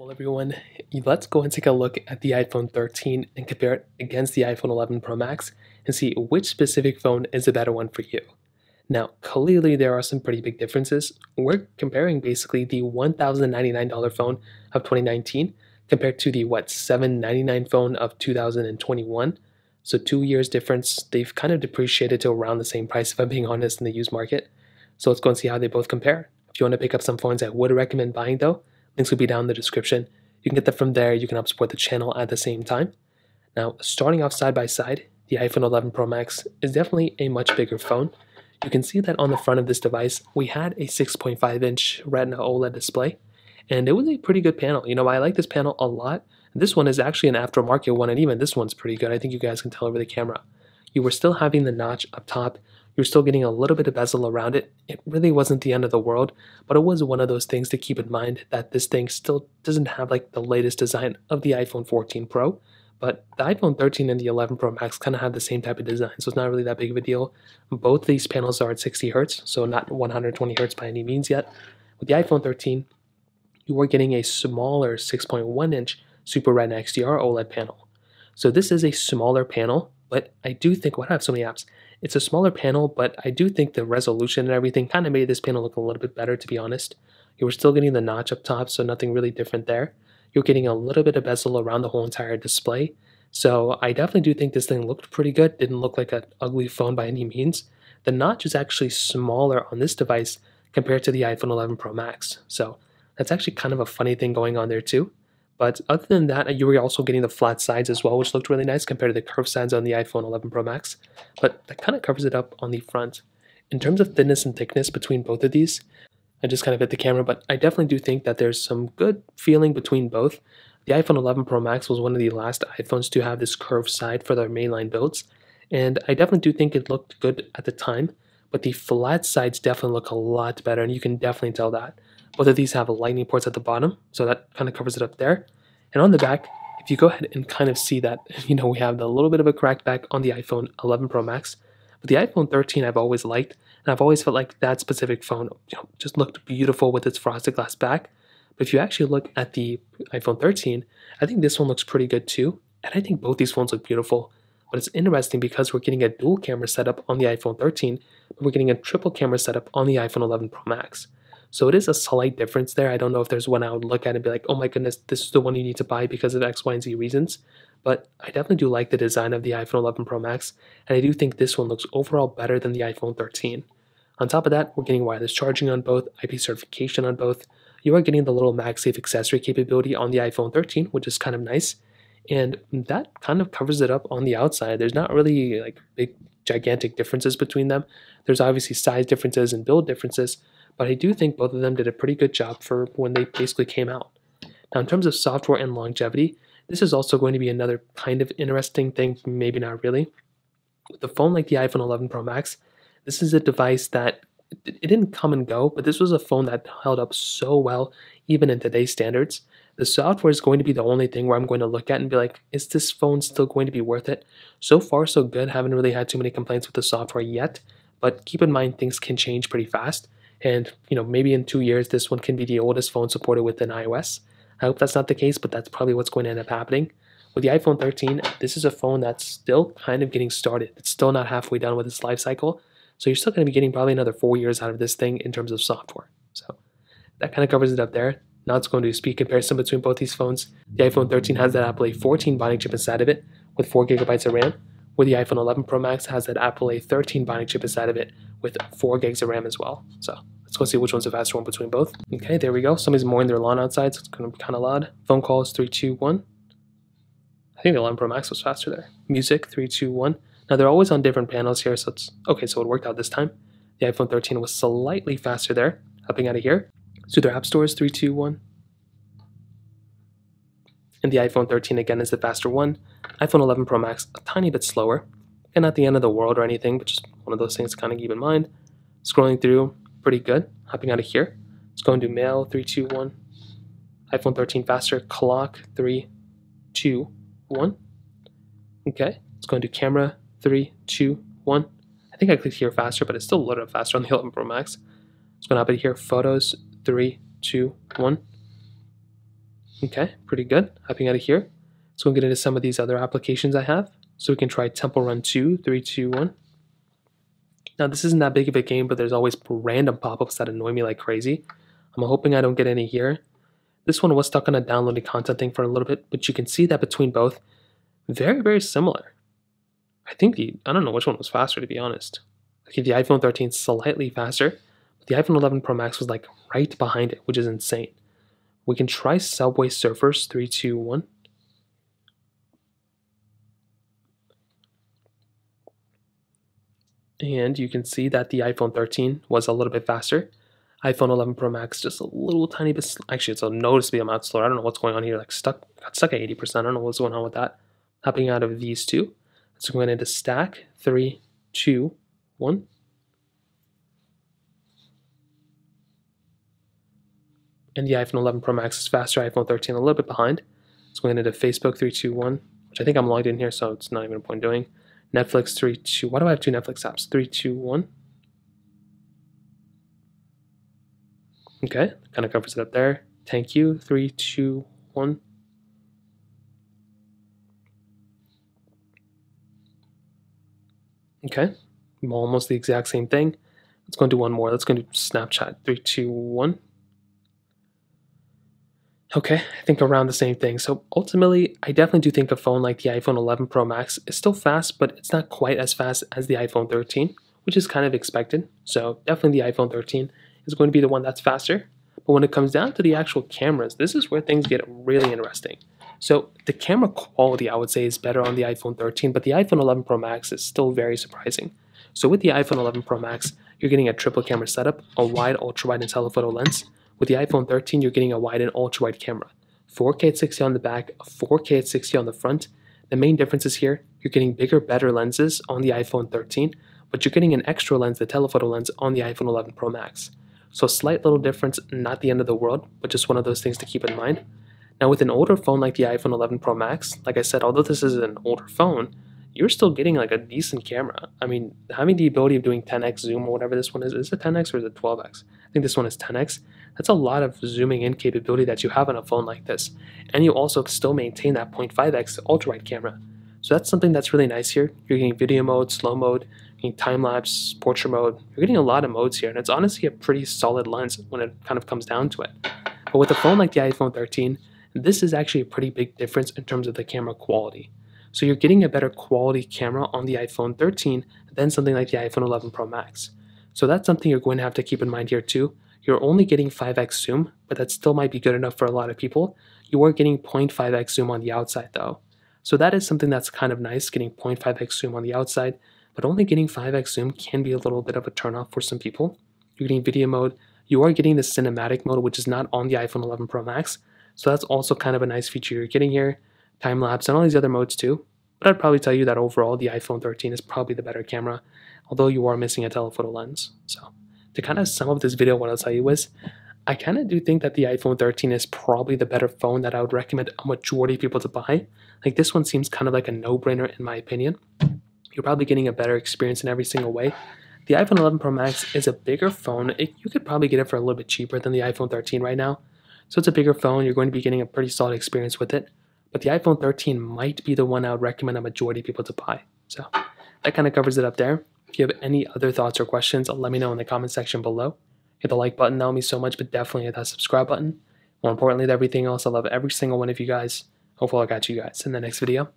Well, everyone, let's go and take a look at the iPhone 13 and compare it against the iPhone 11 Pro Max and see which specific phone is a better one for you. Now, clearly there are some pretty big differences. We're comparing basically the $1,099 phone of 2019 compared to the $799 phone of 2021. So 2 years difference. They've kind of depreciated to around the same price, if I'm being honest, in the used market. So let's go and see how they both compare. If you want to pick up some phones I would recommend buying though, links will be down in the description. You can get them from there. You can help support the channel at the same time. Now, starting off side by side, the iPhone 11 Pro Max is definitely a much bigger phone. You can see that on the front of this device, we had a 6.5-inch Retina OLED display, and it was a pretty good panel. I like this panel a lot. This one is actually an aftermarket one, and even this one's pretty good. I think you guys can tell over the camera. You were still having the notch up top. You're still getting a little bit of bezel around it. It really wasn't the end of the world, but it was one of those things to keep in mind that this thing still doesn't have like the latest design of the iPhone 14 Pro, but the iPhone 13 and the 11 Pro Max kind of have the same type of design, so it's not really that big of a deal. Both these panels are at 60 Hz, so not 120 Hz by any means yet. With the iPhone 13, you are getting a smaller 6.1-inch Super Retina XDR OLED panel. So this is a smaller panel, but I do think, I have so many apps. It's a smaller panel, but I do think the resolution and everything kind of made this panel look a little bit better, to be honest. You were still getting the notch up top, so nothing really different there. You're getting a little bit of bezel around the whole entire display. So I definitely do think this thing looked pretty good. Didn't look like an ugly phone by any means. The notch is actually smaller on this device compared to the iPhone 11 Pro Max. So that's actually kind of a funny thing going on there too. But other than that, you were also getting the flat sides as well, which looked really nice compared to the curved sides on the iPhone 11 Pro Max. But that kind of covers it up on the front. In terms of thinness and thickness between both of these, I just kind of hit the camera, but I definitely do think that there's some good feeling between both. The iPhone 11 Pro Max was one of the last iPhones to have this curved side for their mainline builds, and I definitely do think it looked good at the time, but the flat sides definitely look a lot better, and you can definitely tell that. Both of these have lightning ports at the bottom, so that kind of covers it up there. And on the back, if you go ahead and kind of see that, we have a little bit of a cracked back on the iPhone 11 Pro Max, but the iPhone 13 I've always liked, and I've always felt like that specific phone just looked beautiful with its frosted glass back. But if you actually look at the iPhone 13, I think this one looks pretty good too, and I think both these phones look beautiful. But it's interesting because we're getting a dual camera setup on the iPhone 13, but we're getting a triple camera setup on the iPhone 11 Pro Max. So it is a slight difference there. I don't know if there's one I would look at and be like, oh my goodness, this is the one you need to buy because of X, Y, and Z reasons. But I definitely do like the design of the iPhone 11 Pro Max, and I do think this one looks overall better than the iPhone 13. On top of that, we're getting wireless charging on both, IP certification on both. You are getting the little MagSafe accessory capability on the iPhone 13, which is kind of nice. And that kind of covers it up on the outside. There's not really like big, gigantic differences between them. There's obviously size differences and build differences, but I do think both of them did a pretty good job for when they basically came out. Now, in terms of software and longevity, this is also going to be another kind of interesting thing, maybe not really. With a phone like the iPhone 11 Pro Max, this is a device that it didn't come and go, but this was a phone that held up so well, even in today's standards. The software is going to be the only thing where I'm going to look at and be like, is this phone still going to be worth it? So far, so good. Haven't really had too many complaints with the software yet, but keep in mind things can change pretty fast. And maybe in 2 years, this one can be the oldest phone supported within iOS. I hope that's not the case, but that's probably what's going to end up happening. With the iPhone 13, this is a phone that's still kind of getting started. It's still not halfway done with its life cycle. So you're still going to be getting probably another 4 years out of this thing in terms of software. So that kind of covers it up there. Now it's going to do a speed comparison between both these phones. The iPhone 13 has that Apple A14 bonding chip inside of it with 4 gigabytes of RAM. Where the iPhone 11 Pro Max has that Apple A13 bonding chip inside of it with 4 gigs of RAM as well. So let's go see which one's the faster one between both. Okay, there we go. Somebody's mowing their lawn outside, so it's going to be kind of loud. Phone calls, 3, 2, 1. I think the 11 Pro Max was faster there. Music, 3, 2, 1. Now they're always on different panels here, so it's okay. So it worked out this time. The iPhone 13 was slightly faster there. Hopping out of here. So their app stores, 3, 2, 1. And the iPhone 13 again is the faster one. iPhone 11 Pro Max a tiny bit slower. And not the end of the world or anything, but just one of those things to kind of keep in mind. Scrolling through, pretty good. Hopping out of here. Let's go and do mail, 3, 2, 1. iPhone 13 faster. Clock, 3, 2, 1. Okay, let's go and do camera, 3, 2, 1. I think I clicked here faster, but it's still loaded up faster on the 11 Pro Max. Let's go and hop in here. Photos, 3, 2, 1. Okay, pretty good. Hopping out of here. So we'll get into some of these other applications I have. So we can try Temple Run 2, 3, 2, 1. Now this isn't that big of a game, but there's always random pop-ups that annoy me like crazy. I'm hoping I don't get any here. This one was stuck on a downloading content thing for a little bit, but you can see that between both, very, very similar. I don't know which one was faster to be honest. Okay, the iPhone 13 is slightly faster, but the iPhone 11 Pro Max was like right behind it, which is insane. We can try Subway Surfers 3, 2, 1. And you can see that the iPhone 13 was a little bit faster. iPhone 11 Pro Max just a little tiny bit, actually it's a noticeably amount slower. I don't know what's going on here, got stuck at 80%. I don't know what's going on with that. Hopping out of these two. So going into stack, 3, 2, 1. And the iPhone 11 Pro Max is faster, iPhone 13 a little bit behind. So going into Facebook, 3, 2, 1, which I think I'm logged in here, so it's not even a point doing. Netflix, 3, 2, why do I have two Netflix apps? 3, 2, 1. Okay, kind of covers it up there. Thank you, 3, 2, 1. Okay, almost the exact same thing. Let's go and do one more. Let's go and do Snapchat, 3, 2, 1. Okay, I think around the same thing. So ultimately, I definitely do think a phone like the iPhone 11 Pro Max is still fast, but it's not quite as fast as the iPhone 13, which is kind of expected. So definitely the iPhone 13 is going to be the one that's faster. But when it comes down to the actual cameras, this is where things get really interesting. So the camera quality, I would say, is better on the iPhone 13, but the iPhone 11 Pro Max is still very surprising. So with the iPhone 11 Pro Max, you're getting a triple camera setup, a wide, ultra-wide, and telephoto lens. With the iPhone 13, you're getting a wide and ultra-wide camera. 4K at 60 on the back, 4K at 60 on the front. The main differences here, you're getting bigger, better lenses on the iPhone 13, but you're getting an extra lens, the telephoto lens, on the iPhone 11 Pro Max. So a slight little difference, not the end of the world, but just one of those things to keep in mind. Now with an older phone like the iPhone 11 Pro Max, like I said, although this is an older phone, you're still getting like a decent camera. I mean, having the ability of doing 10x zoom or whatever this one is it 10x or is it 12x? I think this one is 10x. That's a lot of zooming in capability that you have on a phone like this. And you also still maintain that 0.5x ultra-wide camera. So that's something that's really nice here. You're getting video mode, slow mode, you're getting time-lapse, portrait mode. You're getting a lot of modes here, and it's honestly a pretty solid lens when it kind of comes down to it. But with a phone like the iPhone 13, this is actually a pretty big difference in terms of the camera quality. So you're getting a better quality camera on the iPhone 13 than something like the iPhone 11 Pro Max. So that's something you're going to have to keep in mind here too. You're only getting 5x zoom, but that still might be good enough for a lot of people. You are getting 0.5x zoom on the outside though. So that is something that's kind of nice, getting 0.5x zoom on the outside, but only getting 5x zoom can be a little bit of a turnoff for some people. You're getting video mode. You are getting the cinematic mode, which is not on the iPhone 11 Pro Max. So that's also kind of a nice feature you're getting here. Time-lapse and all these other modes too. But I'd probably tell you that overall the iPhone 13 is probably the better camera, although you are missing a telephoto lens. So to kind of sum up this video, what I'll tell you is, I kind of do think that the iPhone 13 is probably the better phone that I would recommend a majority of people to buy. Like this one seems kind of like a no-brainer in my opinion. You're probably getting a better experience in every single way. The iPhone 11 Pro Max is a bigger phone. You could probably get it for a little bit cheaper than the iPhone 13 right now. So it's a bigger phone. You're going to be getting a pretty solid experience with it. But the iPhone 13 might be the one I would recommend a majority of people to buy. So that kind of covers it up there. If you have any other thoughts or questions, let me know in the comment section below. Hit the like button, that would mean so much, but definitely hit that subscribe button. More importantly than everything else, I love every single one of you guys. Hopefully I'll catch you guys in the next video.